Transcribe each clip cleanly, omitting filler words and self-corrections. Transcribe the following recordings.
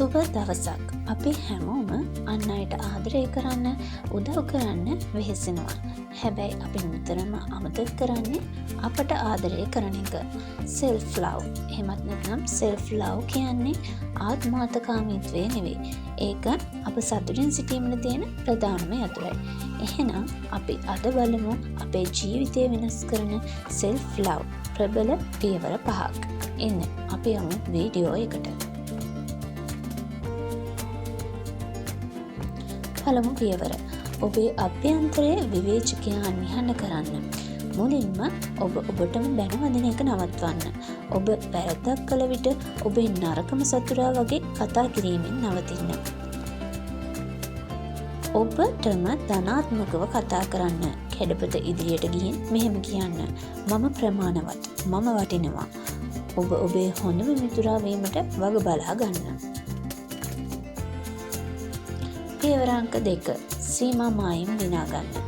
සුබ දවසක්. අපි හැමෝම අන් අයට ආදරය කරන්න, උදව් කරන්න වෙහෙසෙනවා. හැබැයි අපි නිතරම අමතක කරන්නේ අපට ආදරය කරන එක. self love. එහෙමත් නැත්නම් self love කියන්නේ ආත්මාර්ථකාමීත්වය නෙවෙයි. ඒක අප සතුටින් සිටීමට තියෙන ප්‍රධානම යතුරයි. එහෙනම් අපි අද බලමු අපේ ජීවිතය වෙනස් කරන self love ප්‍රබල පියවර 5ක්. එන්න අපි යමු වීඩියෝ එකට. පළමු පියවර. ඔබේ අභ්‍යන්තරයේ විවේචකයන් නිහඬ කරන්න. මුලින්ම ඔබටම බැනවදින එක නවත්වන්න. ඔබ වැරද්දක් කළ විට ඔබේ නරකම සතුරා වගේ කතා කිරීමෙන් නවතින්න. ඔබටම ධනාත්මකව කතා කරන්න. කැඩපත ඉදිරියට ගිහින් මෙහෙම කියන්න. මම ප්‍රමාණවත්. මම වටිනවා. ඔබ ඔබේ හොඳම මිතුරා වීමට වග බලා ගන්න. පියවර අංක 2. සීමා මායිම් දිනා ගන්න.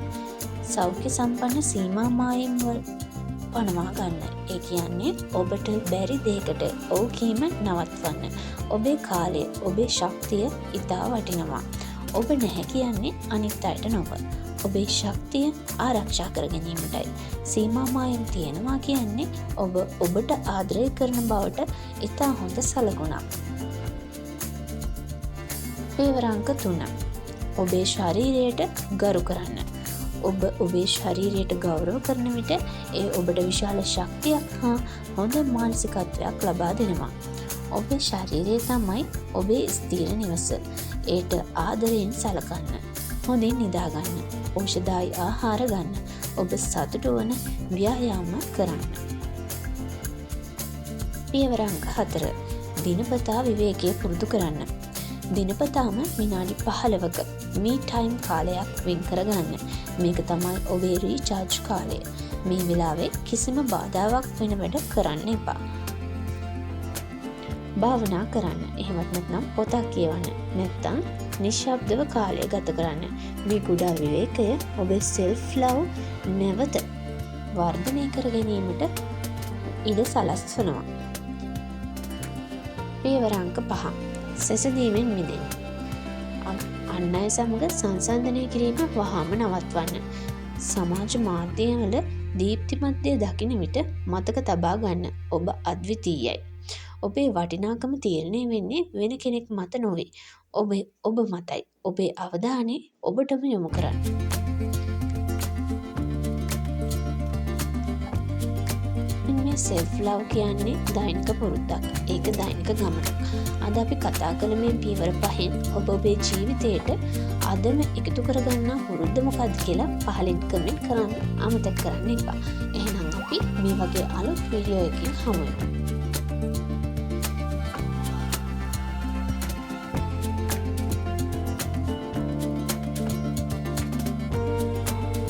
සෞඛ්‍ය සම්පන්න සීමා මායිම් වල පනවා ගන්න. ඒ කියන්නේ ඔබට බැරි දෙයකට ඔව් කීම නවත්වන්න. ඔබේ කාලය, ඔබේ ශක්තිය ඉතා වටිනවා. ඔබ නැහැ කියන්නේ අනිත් අයට නොව. ඔබේ ශක්තිය ආරක්ෂා කර ගැනීමටයි. සීමා මායිම් තියෙනවා කියන්නේ ඔබ ඔබට ආදරය කරන බවට ඉතා හොඳ සලකුණක්. පියවර අංක 3. ඔබේ ශරීරයට ගරු කරන්න. ඔබ ඔබේ ශරීරයට ගෞරව කරන විට ඒ ඔබට විශාල ශක්තියක් හා හොඳ මානසිකත්වයක් ලබා දෙනවා. ඔබේ ශරීරය තමයි ඔබේ ස්ථීර නිවස. ඒට ආදරයෙන් සලකන්න. හොඳින් නිදාගන්න. ඖෂධායි ආහාර ගන්න. ඔබ සතුටු වන ව්‍යායාම කරන්න. පියවර අංක 4. දිනපතා විවේකයේ පුරුදු කරන්න. දිනපතාම විනාඩි 15ක මේ ටයිම් කාලයක් වෙන් කරගන්න. මේක තමයි ඔබේ රීචාර්ජ් කාලය. මේ වෙලාවේ කිසිම බාධාවක් වෙන වැඩ කරන්න එපා. භාවනා කරන්න. එහෙමත් නැත්නම් පොතක් කියවන්න. නැත්නම් නිශ්ශබ්දව කාලය ගත කරන්න. මේ කුඩා විවේකය ඔබේ self love නැවත වර්ධනය කර ගැනීමට ඉඩ සලස්වනවා. පියවර අංක 5. සැසඳීමෙන් මිදෙන්න. අන් අය සමග සංසන්දනය කිරීම වහාම නවත්වන්න. සමාජ මාධ්‍යවල දීප්තිමත් දේ දකින විට මතක තබා ගන්න. ඔබ අද්විතීයයි. ඔබේ වටිනාකම තීරණය වෙන්නේ වෙන කෙනෙක් මත නොවේ. ඔබ මතයි. ඔබේ අවධානය ඔබටම යොමු කරන්න. මේ self love කියන්නේ දෛනික පුරුද්දක්. ඒක දෛනික ගමනක්. අද අපි කතා කළ මේ පියවර 5න් ඔබ ඔබේ ජීවිතයට අදම එකතු කරගන්නා පුරුද්ද මොකක්ද කියලා පහලින් කමෙන්ට් කරන්න අමතක කරන්න එපා. එහෙනම් අපි මේ වගේ අලුත් වීඩියෝ එකකින් හමු වෙමු.